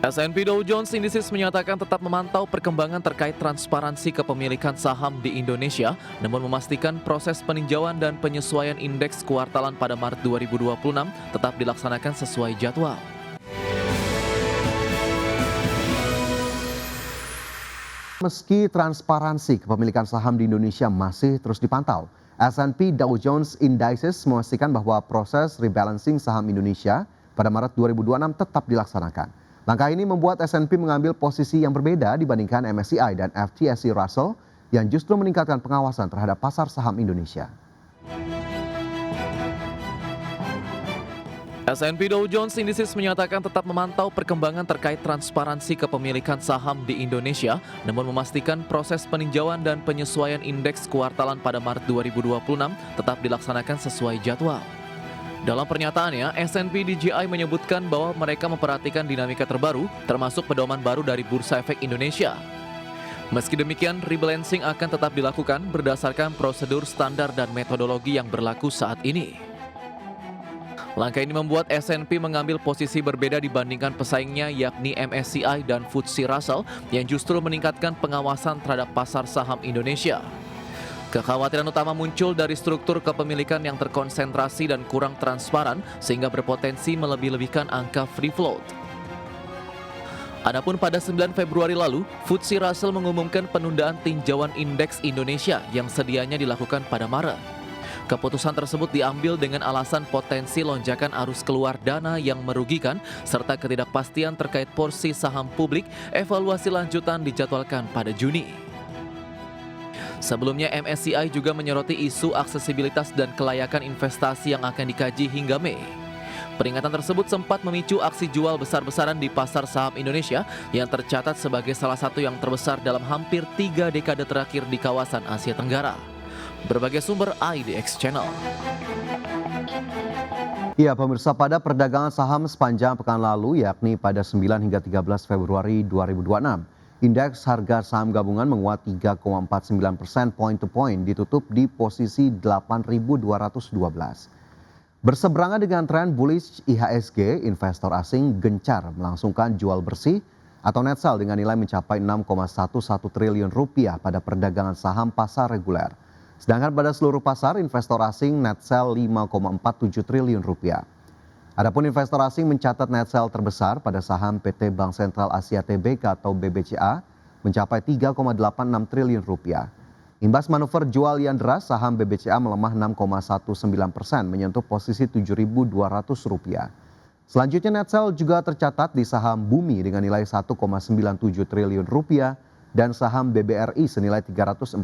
S&P Dow Jones Indices menyatakan tetap memantau perkembangan terkait transparansi kepemilikan saham di Indonesia, namun memastikan proses peninjauan dan penyesuaian indeks kuartalan pada Maret 2026 tetap dilaksanakan sesuai jadwal. Meski transparansi kepemilikan saham di Indonesia masih terus dipantau, S&P Dow Jones Indices memastikan bahwa proses rebalancing saham Indonesia pada Maret 2026 tetap dilaksanakan. Langkah ini membuat S&P mengambil posisi yang berbeda dibandingkan MSCI dan FTSE Russell yang justru meningkatkan pengawasan terhadap pasar saham Indonesia. S&P Dow Jones Indices menyatakan tetap memantau perkembangan terkait transparansi kepemilikan saham di Indonesia, namun memastikan proses peninjauan dan penyesuaian indeks kuartalan pada Maret 2026 tetap dilaksanakan sesuai jadwal. Dalam pernyataannya, S&P DJI menyebutkan bahwa mereka memperhatikan dinamika terbaru, termasuk pedoman baru dari Bursa Efek Indonesia. Meski demikian, rebalancing akan tetap dilakukan berdasarkan prosedur standar dan metodologi yang berlaku saat ini. Langkah ini membuat S&P mengambil posisi berbeda dibandingkan pesaingnya yakni MSCI dan FTSE Russell yang justru meningkatkan pengawasan terhadap pasar saham Indonesia. Kekhawatiran utama muncul dari struktur kepemilikan yang terkonsentrasi dan kurang transparan sehingga berpotensi melebih-lebihkan angka free float. Adapun pada 9 Februari lalu, FTSE Russell mengumumkan penundaan tinjauan indeks Indonesia yang sedianya dilakukan pada Maret. Keputusan tersebut diambil dengan alasan potensi lonjakan arus keluar dana yang merugikan serta ketidakpastian terkait porsi saham publik. Evaluasi lanjutan dijadwalkan pada Juni. Sebelumnya MSCI juga menyoroti isu aksesibilitas dan kelayakan investasi yang akan dikaji hingga Mei. Peringatan tersebut sempat memicu aksi jual besar-besaran di pasar saham Indonesia yang tercatat sebagai salah satu yang terbesar dalam hampir 3 dekade terakhir di kawasan Asia Tenggara. Berbagai sumber IDX Channel. Ya, pemirsa, pada perdagangan saham sepanjang pekan lalu, yakni pada 9 hingga 13 Februari 2026, indeks harga saham gabungan menguat 3,49% point to point, ditutup di posisi 8.212. Berseberangan dengan tren bullish IHSG, investor asing gencar melangsungkan jual bersih atau net sell dengan nilai mencapai 6,11 triliun rupiah pada perdagangan saham pasar reguler. Sedangkan pada seluruh pasar, investor asing net sell 5,47 triliun rupiah. Adapun investor asing mencatat net sell terbesar pada saham PT Bank Sentral Asia Tbk atau BBCA mencapai 3,86 triliun rupiah. Imbas manuver jual yang deras, saham BBCA melemah 6,19% menyentuh posisi 7.200 rupiah. Selanjutnya net sell juga tercatat di saham Bumi dengan nilai 1,97 triliun rupiah dan saham BBRI senilai 349,5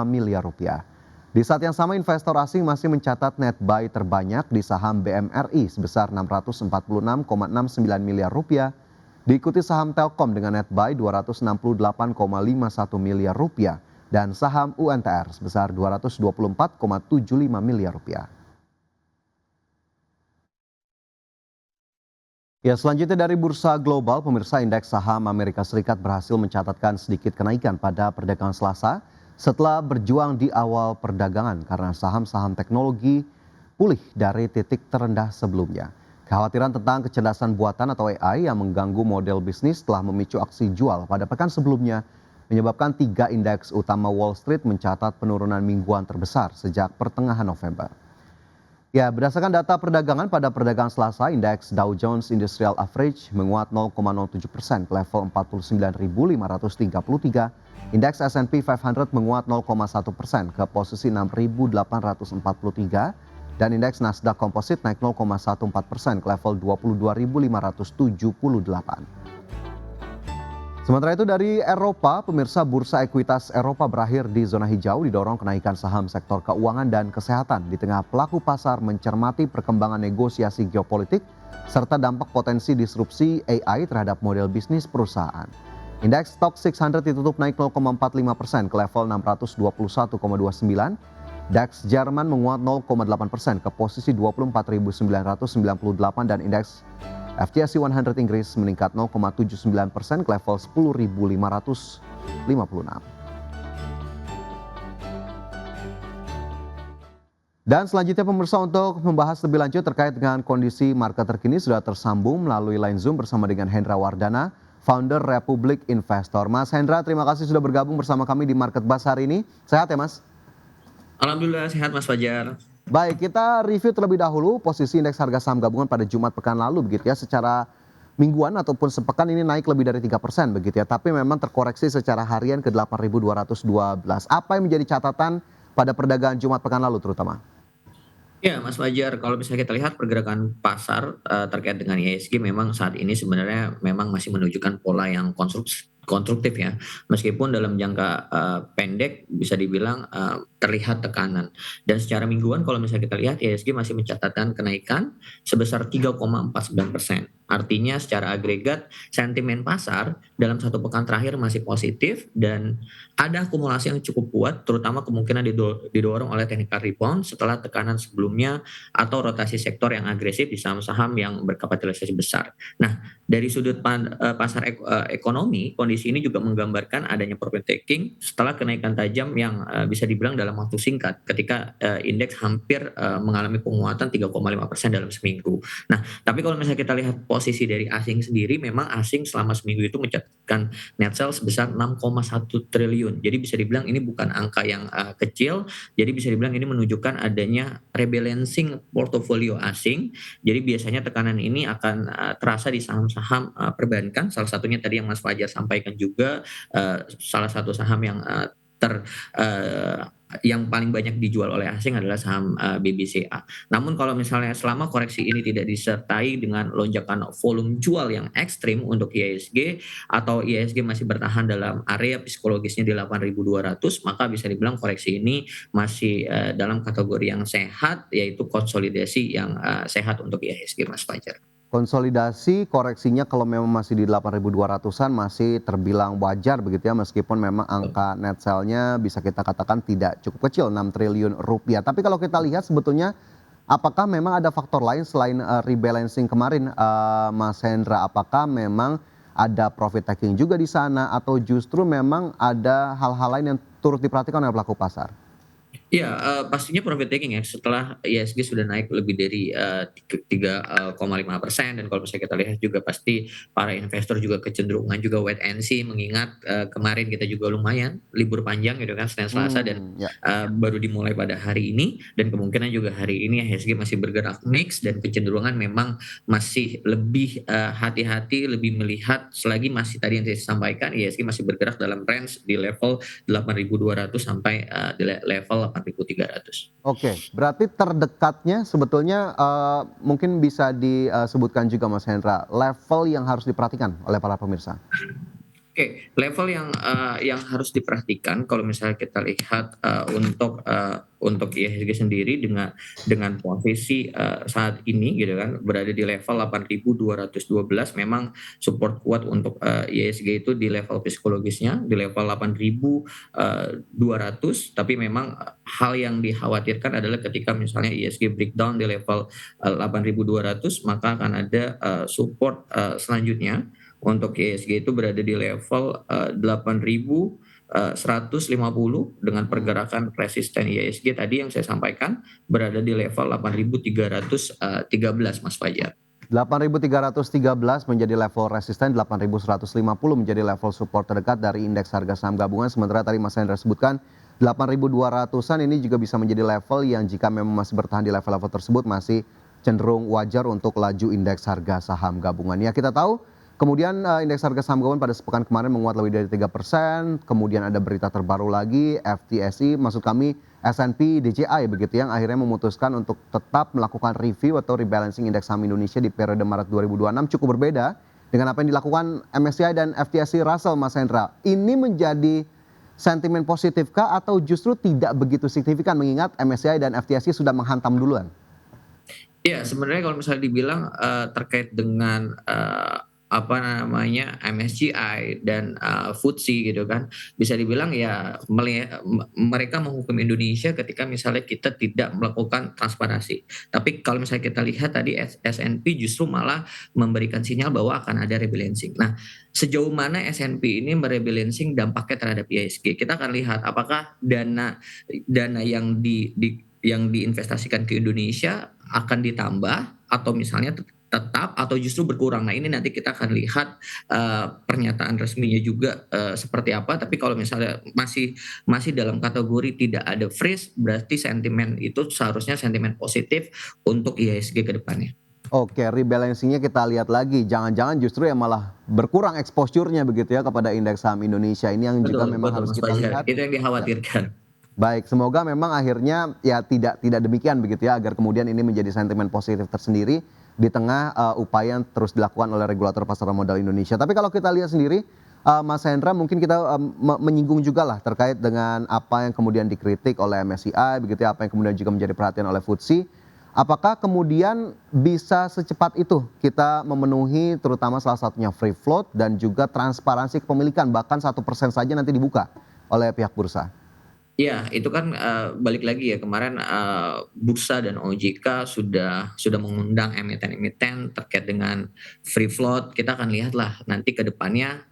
miliar rupiah. Di saat yang sama, investor asing masih mencatat net buy terbanyak di saham BMRI sebesar 646,69 miliar rupiah, diikuti saham Telkom dengan net buy 268,51 miliar rupiah dan saham UNTR sebesar 224,75 miliar rupiah. Ya, selanjutnya dari bursa global, pemirsa, indeks saham Amerika Serikat berhasil mencatatkan sedikit kenaikan pada perdagangan Selasa setelah berjuang di awal perdagangan karena saham-saham teknologi pulih dari titik terendah sebelumnya. Kekhawatiran tentang kecerdasan buatan atau AI yang mengganggu model bisnis telah memicu aksi jual pada pekan sebelumnya, menyebabkan 3 indeks utama Wall Street mencatat penurunan mingguan terbesar sejak pertengahan November. Ya, berdasarkan data perdagangan pada perdagangan Selasa, indeks Dow Jones Industrial Average menguat 0,07% ke level 49.533. Indeks S&P 500 menguat 0,1% ke posisi 6.843 dan indeks Nasdaq Composite naik 0,14% ke level 22.578. Sementara itu dari Eropa, pemirsa, bursa ekuitas Eropa berakhir di zona hijau didorong kenaikan saham sektor keuangan dan kesehatan di tengah pelaku pasar mencermati perkembangan negosiasi geopolitik serta dampak potensi disrupsi AI terhadap model bisnis perusahaan. Indeks Stoxx 600 ditutup naik 0,45% ke level 621,29. DAX Jerman menguat 0,8% ke posisi 24.998 dan indeks FTSE 100 Inggris meningkat 0,79% ke level 10.556. Dan selanjutnya pemirsa, untuk membahas lebih lanjut terkait dengan kondisi market terkini sudah tersambung melalui line Zoom bersama dengan Hendra Wardana, founder Republik Investor. Mas Hendra, terima kasih sudah bergabung bersama kami di Market Buzz hari ini. Sehat ya Mas? Alhamdulillah sehat Mas Fajar. Baik, kita review terlebih dahulu posisi indeks harga saham gabungan pada Jumat pekan lalu begitu ya. Secara mingguan ataupun sepekan ini naik lebih dari 3% begitu ya. Tapi memang terkoreksi secara harian ke 8.212. Apa yang menjadi catatan pada perdagangan Jumat pekan lalu terutama? Ya Mas Fajar, kalau misalnya kita lihat pergerakan pasar terkait dengan IHSG memang saat ini sebenarnya memang masih menunjukkan pola yang konstruktif ya. Meskipun dalam jangka pendek bisa dibilang terlihat tekanan. Dan secara mingguan kalau misalnya kita lihat IHSG masih mencatatkan kenaikan sebesar 3,49%. Artinya secara agregat sentimen pasar dalam satu pekan terakhir masih positif dan ada akumulasi yang cukup kuat, terutama kemungkinan didorong oleh technical rebound setelah tekanan sebelumnya atau rotasi sektor yang agresif di saham-saham yang berkapitalisasi besar. Nah, dari sudut pasar ekonomi, kondisi ini juga menggambarkan adanya profit taking setelah kenaikan tajam yang bisa dibilang dalam waktu singkat ketika indeks hampir mengalami penguatan 3,5% dalam seminggu. Nah, tapi kalau misalnya kita lihat posisi dari asing sendiri, memang asing selama seminggu itu mencatatkan net sell sebesar 6,1 triliun. Jadi bisa dibilang ini bukan angka yang kecil. Jadi bisa dibilang ini menunjukkan adanya rebalancing portofolio asing. Jadi biasanya tekanan ini akan terasa di saham-saham perbankan. Salah satunya tadi yang Mas Fajar sampaikan juga salah satu saham yang yang paling banyak dijual oleh asing adalah saham BBCA. Namun kalau misalnya selama koreksi ini tidak disertai dengan lonjakan volume jual yang ekstrim untuk IHSG atau IHSG masih bertahan dalam area psikologisnya di 8.200, maka bisa dibilang koreksi ini masih dalam kategori yang sehat, yaitu konsolidasi yang sehat untuk IHSG Mas Fajar. Konsolidasi koreksinya kalau memang masih di 8.200-an masih terbilang wajar begitu ya, meskipun memang angka net sell-nya bisa kita katakan tidak cukup kecil, 6 triliun rupiah. Tapi kalau kita lihat sebetulnya apakah memang ada faktor lain selain rebalancing kemarin, Mas Hendra? Apakah memang ada profit taking juga di sana atau justru memang ada hal-hal lain yang turut diperhatikan oleh pelaku pasar? Iya, pastinya profit taking ya, setelah IHSG sudah naik lebih dari 3,5%, dan kalau misalnya kita lihat juga pasti para investor juga kecenderungan juga wait and see, mengingat kemarin kita juga lumayan libur panjang gitu kan, Senin Selasa, dan Ya. baru dimulai pada hari ini, dan kemungkinan juga hari ini IHSG masih bergerak mix dan kecenderungan memang masih lebih hati-hati, lebih melihat selagi masih tadi yang saya sampaikan, IHSG masih bergerak dalam range di level 8.200 sampai di level 8.300. Oke, berarti terdekatnya sebetulnya mungkin bisa disebutkan juga Mas Hendra, level yang harus diperhatikan oleh para pemirsa? Oke, level yang harus diperhatikan kalau misalnya kita lihat untuk IHSG sendiri dengan posisi saat ini gitu kan berada di level 8.212, memang support kuat untuk IHSG itu di level psikologisnya di level 8.200, tapi memang hal yang dikhawatirkan adalah ketika misalnya IHSG breakdown di level 8.200, maka akan ada support selanjutnya untuk IHSG itu berada di level 8.150 dengan pergerakan resisten IHSG tadi yang saya sampaikan berada di level 8.313 Mas Fajar. 8.313 menjadi level resisten, 8.150 menjadi level support terdekat dari indeks harga saham gabungan. Sementara tadi Mas Hendra sebutkan 8.200-an ini juga bisa menjadi level yang jika memang masih bertahan di level-level tersebut masih cenderung wajar untuk laju indeks harga saham gabungan. Ya, kita tahu kemudian indeks harga saham gabungan pada sepekan kemarin menguat lebih dari 3%, kemudian ada berita terbaru lagi, FTSE, maksud kami S&P DJI begitu yang akhirnya memutuskan untuk tetap melakukan review atau rebalancing indeks saham Indonesia di periode Maret 2026, cukup berbeda dengan apa yang dilakukan MSCI dan FTSE Russell, Mas Hendra. Ini menjadi sentimen positifkah atau justru tidak begitu signifikan mengingat MSCI dan FTSE sudah menghantam duluan? Iya, sebenarnya kalau misalnya dibilang terkait dengan MSCI dan FTSE gitu kan, bisa dibilang ya mereka menghukum Indonesia ketika misalnya kita tidak melakukan transparansi. Tapi kalau misalnya kita lihat tadi S&P justru malah memberikan sinyal bahwa akan ada rebalancing. Nah, sejauh mana S&P ini merebalancing dampaknya terhadap IHSG? Kita akan lihat apakah dana yang yang diinvestasikan ke Indonesia akan ditambah atau misalnya tetap atau justru berkurang. Nah, ini nanti kita akan lihat pernyataan resminya juga seperti apa. Tapi kalau misalnya masih masih dalam kategori tidak ada freeze, berarti sentimen itu seharusnya sentimen positif untuk IHSG ke depannya. Oke, rebalancing-nya kita lihat lagi. Jangan-jangan justru yang malah berkurang exposure-nya begitu ya kepada indeks saham Indonesia. Ini yang juga Betul, memang betul harus Mas kita Fajar. lihat. Itu yang Ya. dikhawatirkan. Baik, semoga memang akhirnya ya tidak demikian begitu ya, agar kemudian ini menjadi sentimen positif tersendiri di tengah upaya yang terus dilakukan oleh regulator pasar modal Indonesia. Tapi kalau kita lihat sendiri, Mas Hendra, mungkin kita menyinggung juga lah terkait dengan apa yang kemudian dikritik oleh MSCI begitu ya, apa yang kemudian juga menjadi perhatian oleh FTSE. Apakah kemudian bisa secepat itu kita memenuhi terutama salah satunya free float dan juga transparansi kepemilikan, bahkan 1% saja nanti dibuka oleh pihak bursa? Iya, itu kan, balik lagi ya kemarin, bursa dan OJK sudah mengundang emiten-emiten terkait dengan free float. Kita akan lihatlah nanti ke depannya,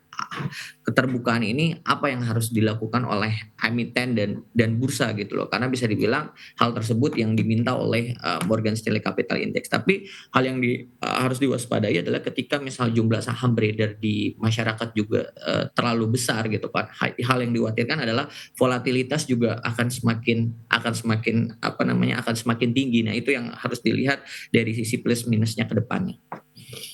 keterbukaan ini apa yang harus dilakukan oleh emiten dan bursa gitu loh. Karena bisa dibilang hal tersebut yang diminta oleh, Morgan Stanley Capital Index. Tapi hal yang harus diwaspadai adalah ketika misal jumlah saham beredar di masyarakat juga, terlalu besar gitu kan. Hal yang dikhawatirkan adalah volatilitas juga akan semakin apa namanya, akan semakin tinggi. Nah, itu yang harus dilihat dari sisi plus minusnya ke depannya.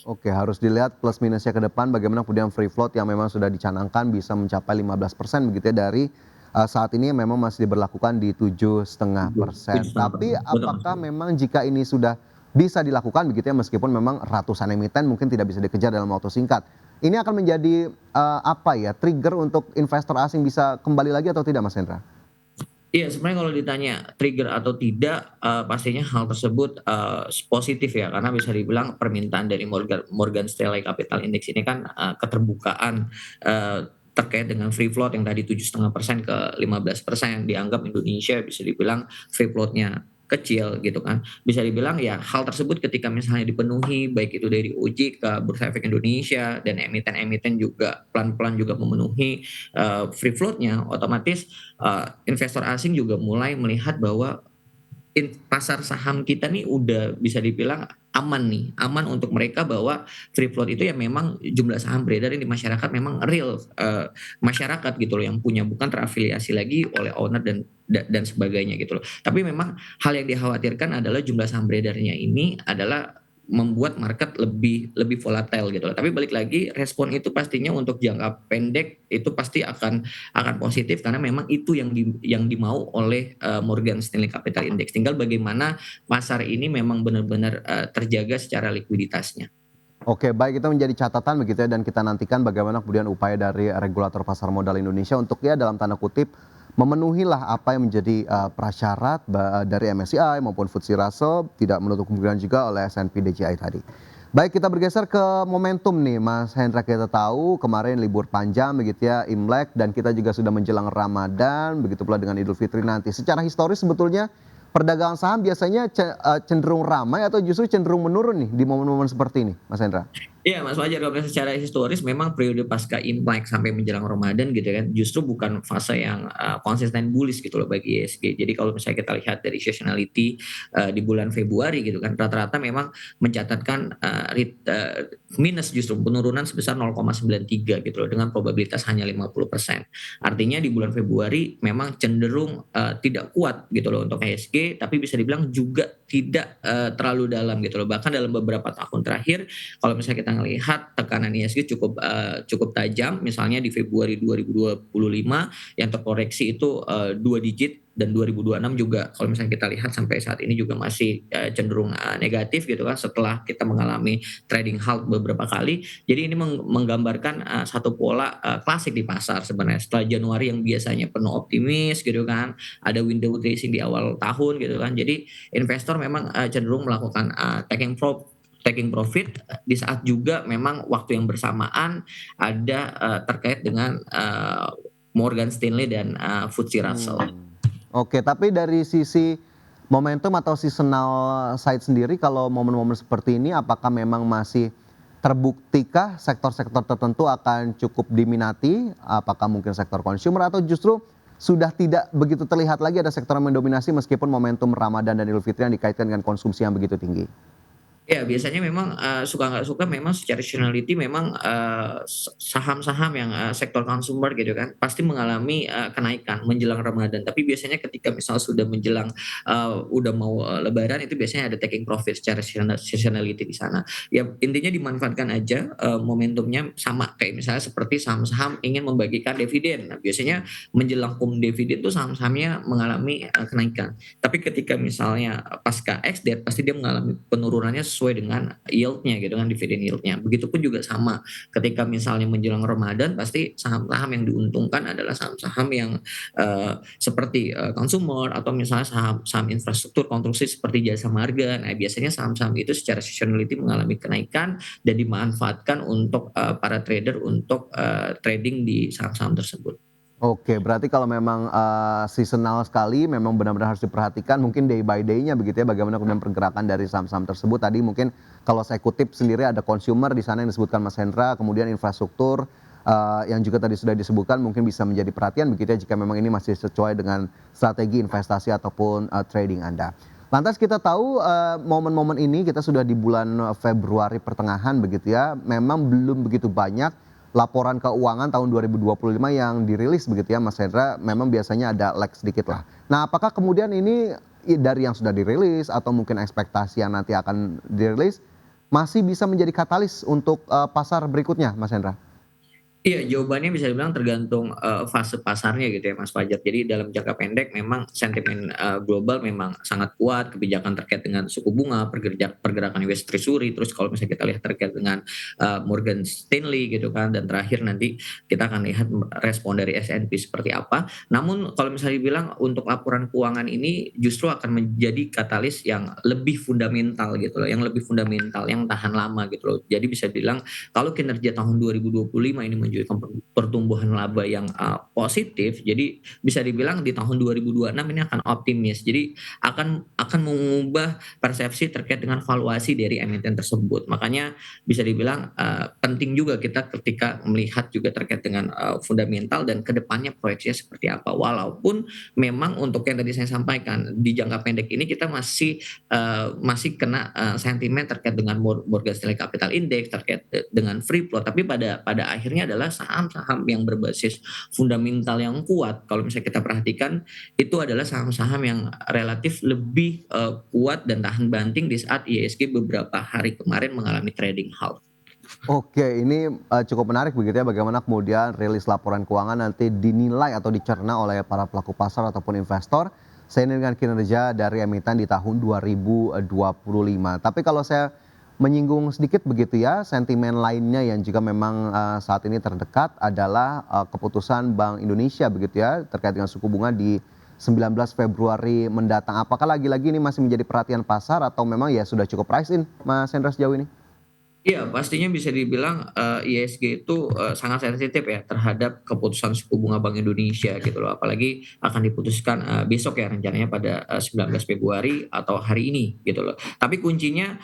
Oke, harus dilihat plus minusnya ke depan bagaimana kemudian free float yang memang sudah dicanangkan bisa mencapai 15% begitu ya dari saat ini memang masih diberlakukan di 7,5%. Tapi 7,5%. Betul, Mas. apakah memang jika ini sudah bisa dilakukan begitu ya meskipun memang ratusan emiten mungkin tidak bisa dikejar dalam waktu singkat. Ini akan menjadi apa ya trigger untuk investor asing bisa kembali lagi atau tidak Mas Hendra? Iya, sebenarnya kalau ditanya trigger atau tidak, pastinya hal tersebut, positif ya, karena bisa dibilang permintaan dari Morgan Stanley Capital Index ini kan, keterbukaan, terkait dengan free float yang tadi 7,5% ke 15%, dianggap Indonesia bisa dibilang free float-nya kecil gitu kan. Bisa dibilang ya hal tersebut ketika misalnya dipenuhi, baik itu dari OJK, Bursa Efek Indonesia, dan emiten-emiten juga pelan-pelan juga memenuhi, free float-nya, otomatis investor asing juga mulai melihat bahwa pasar saham kita nih udah bisa dibilang aman nih, aman untuk mereka bahwa free float itu ya memang jumlah saham beredar di masyarakat memang real, masyarakat gitu loh yang punya, bukan terafiliasi lagi oleh owner dan sebagainya gitu loh. Tapi memang hal yang dikhawatirkan adalah jumlah saham beredarnya ini adalah membuat market lebih lebih volatile gitu loh. Tapi balik lagi respon itu pastinya untuk jangka pendek itu pasti akan positif karena memang itu yang dimau oleh, Morgan Stanley Capital Index. Tinggal bagaimana pasar ini memang benar-benar, terjaga secara likuiditasnya. Oke, baik, itu menjadi catatan begitu ya dan kita nantikan bagaimana kemudian upaya dari regulator pasar modal Indonesia untuk ya dalam tanda kutip memenuhilah apa yang menjadi prasyarat dari MSCI maupun FTSE Russell, tidak menutup kemungkinan juga oleh S&P DJI tadi. Baik, kita bergeser ke momentum nih Mas Hendra, kita tahu kemarin libur panjang begitu ya Imlek dan kita juga sudah menjelang Ramadan, begitu pula dengan Idul Fitri nanti. Secara historis sebetulnya perdagangan saham biasanya cenderung ramai atau justru cenderung menurun nih di momen-momen seperti ini, Mas Hendra? Iya Mas Fajar, kalau misalnya secara historis memang periode pasca Imlek sampai menjelang Ramadan gitu kan, justru bukan fase yang konsisten bullish gitu loh bagi IHSG. Jadi kalau misalnya kita lihat dari seasonality di bulan Februari gitu kan, rata-rata memang mencatatkan minus, justru penurunan sebesar 0,93 gitu loh dengan probabilitas hanya 50%. Artinya di bulan Februari memang cenderung tidak kuat gitu loh untuk IHSG, tapi bisa dibilang juga tidak terlalu dalam gitu loh. Bahkan dalam beberapa tahun terakhir kalau misalnya kita ngelihat tekanan IHSG cukup tajam, misalnya di Februari 2025 yang terkoreksi itu 2 digit, dan 2026 juga kalau misalnya kita lihat sampai saat ini juga masih cenderung negatif gitu kan setelah kita mengalami trading halt beberapa kali. Jadi ini menggambarkan satu pola klasik di pasar sebenarnya. Setelah Januari yang biasanya penuh optimis gitu kan, ada window dressing di awal tahun gitu kan. Jadi investor memang cenderung melakukan taking profit di saat juga memang waktu yang bersamaan ada terkait dengan Morgan Stanley dan FTSE Russell. Oke, tapi dari sisi momentum atau seasonal side sendiri kalau momen-momen seperti ini apakah memang masih terbuktikah sektor-sektor tertentu akan cukup diminati? Apakah mungkin sektor consumer atau justru sudah tidak begitu terlihat lagi ada sektor yang mendominasi meskipun momentum Ramadan dan Idul Fitri yang dikaitkan dengan konsumsi yang begitu tinggi? Ya biasanya memang, suka nggak suka memang secara seasonality memang, saham-saham yang, sektor consumer gitu kan, pasti mengalami, kenaikan menjelang Ramadan. Tapi biasanya ketika misal sudah menjelang, udah mau, lebaran itu biasanya ada taking profit secara seasonality di sana. Ya intinya dimanfaatkan aja, momentumnya sama kayak misalnya seperti saham-saham ingin membagikan dividen. Nah biasanya menjelang dividen tuh saham-sahamnya mengalami, kenaikan. Tapi ketika misalnya pasca ex-date pasti dia mengalami penurunannya sesuai dengan yield-nya gitu kan, dividen yield-nya. Begitupun juga sama, ketika misalnya menjelang Ramadan pasti saham-saham yang diuntungkan adalah saham-saham yang, seperti, consumer atau misalnya saham infrastruktur konstruksi seperti Jasa Marga. Nah, biasanya saham-saham itu secara seasonality mengalami kenaikan dan dimanfaatkan untuk, para trader untuk, trading di saham-saham tersebut. Oke, berarti kalau memang, seasonal sekali memang benar-benar harus diperhatikan mungkin day by day-nya begitu ya, bagaimana kemudian pergerakan dari saham-saham tersebut. Tadi mungkin kalau saya kutip sendiri ada consumer di sana yang disebutkan Mas Hendra, kemudian infrastruktur, yang juga tadi sudah disebutkan mungkin bisa menjadi perhatian begitu ya jika memang ini masih sesuai dengan strategi investasi ataupun, trading Anda. Lantas kita tahu, momen-momen ini kita sudah di bulan Februari pertengahan begitu ya, memang belum begitu banyak laporan keuangan tahun 2025 yang dirilis begitu ya Mas Hendra, memang biasanya ada lag sedikit lah. Nah apakah kemudian ini dari yang sudah dirilis atau mungkin ekspektasi yang nanti akan dirilis, masih bisa menjadi katalis untuk, pasar berikutnya Mas Hendra? Iya, jawabannya bisa dibilang tergantung, fase pasarnya gitu ya, Mas Fajar. Jadi dalam jangka pendek memang sentimen, global memang sangat kuat, kebijakan terkait dengan suku bunga, pergerakan US Treasury, terus kalau misalnya kita lihat terkait dengan, Morgan Stanley gitu kan, dan terakhir nanti kita akan lihat respon dari S&P seperti apa. Namun kalau misalnya dibilang untuk laporan keuangan ini justru akan menjadi katalis yang lebih fundamental gitu loh, yang lebih fundamental, yang tahan lama gitu loh. Jadi bisa dibilang kalau kinerja tahun 2025 ini menunjukkan pertumbuhan laba yang, positif, jadi bisa dibilang di tahun 2026 ini akan optimis. Jadi akan mengubah persepsi terkait dengan valuasi dari emiten tersebut. Makanya bisa dibilang, penting juga kita ketika melihat juga terkait dengan, fundamental dan kedepannya proyeksinya seperti apa. Walaupun memang untuk yang tadi saya sampaikan, di jangka pendek ini kita masih kena, sentimen terkait dengan Morgan Stanley Capital Index, terkait dengan free float, tapi pada akhirnya adalah saham-saham yang berbasis fundamental yang kuat, kalau misalnya kita perhatikan, itu adalah saham-saham yang relatif lebih, kuat dan tahan banting di saat IHSG beberapa hari kemarin mengalami trading halt. Oke, ini, cukup menarik begitu ya bagaimana kemudian rilis laporan keuangan nanti dinilai atau dicerna oleh para pelaku pasar ataupun investor, seiring dengan kinerja dari emiten di tahun 2025. Tapi kalau saya menyinggung sedikit begitu ya, sentimen lainnya yang juga memang, saat ini terdekat adalah, keputusan Bank Indonesia begitu ya, terkait dengan suku bunga di 19 Februari mendatang. Apakah lagi-lagi ini masih menjadi perhatian pasar atau memang ya sudah cukup price in, Mas Hendra sejauh ini? Iya, pastinya bisa dibilang, ISG itu, sangat sensitif ya terhadap keputusan suku bunga Bank Indonesia gitu loh. Apalagi akan diputuskan, besok ya rencananya pada, 19 Februari atau hari ini gitu loh. Tapi kuncinya,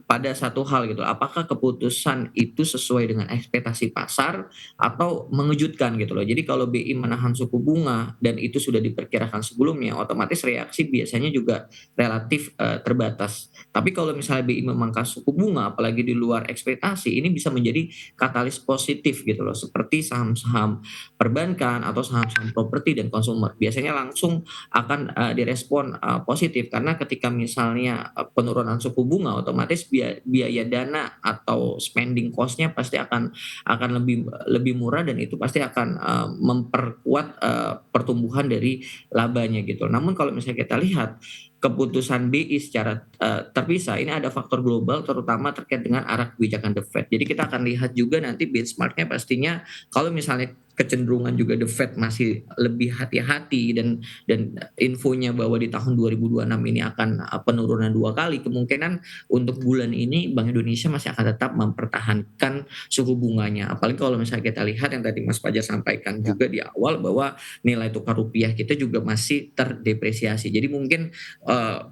pada satu hal gitu, apakah keputusan itu sesuai dengan ekspektasi pasar atau mengejutkan gitu loh. Jadi kalau BI menahan suku bunga dan itu sudah diperkirakan sebelumnya, otomatis reaksi biasanya juga relatif, terbatas. Tapi kalau misalnya BI memangkas suku bunga, apalagi di luar ekspektasi, ini bisa menjadi katalis positif gitu loh, seperti saham-saham perbankan atau saham-saham properti dan konsumer. Biasanya langsung akan, direspon, positif karena ketika misalnya, penurunan suku bunga, otomatis biaya dana atau spending cost-nya pasti akan lebih lebih murah dan itu pasti akan, memperkuat, pertumbuhan dari labanya gitu. Namun kalau misalnya kita lihat keputusan BI secara, terpisah, ini ada faktor global terutama terkait dengan arah kebijakan The Fed. Jadi kita akan lihat juga nanti benchmark-nya pastinya kalau misalnya kecenderungan juga The Fed masih lebih hati-hati dan infonya bahwa di tahun 2026 ini akan, penurunan 2 kali, kemungkinan untuk bulan ini Bank Indonesia masih akan tetap mempertahankan suku bunganya. Apalagi kalau misalnya kita lihat yang tadi Mas Fajar sampaikan Ya. juga di awal bahwa nilai tukar rupiah kita juga masih terdepresiasi. Jadi mungkin,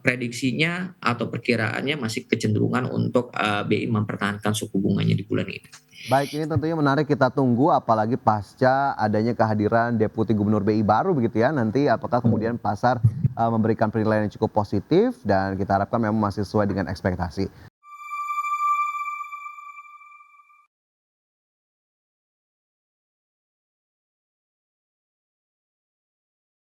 prediksinya atau perkiraannya masih kecenderungan untuk BI mempertahankan suku bunganya di bulan ini. Baik, ini tentunya menarik kita tunggu apalagi pasca adanya kehadiran Deputi Gubernur BI baru begitu ya. Nanti apakah kemudian pasar memberikan penilaian yang cukup positif dan kita harapkan memang masih sesuai dengan ekspektasi.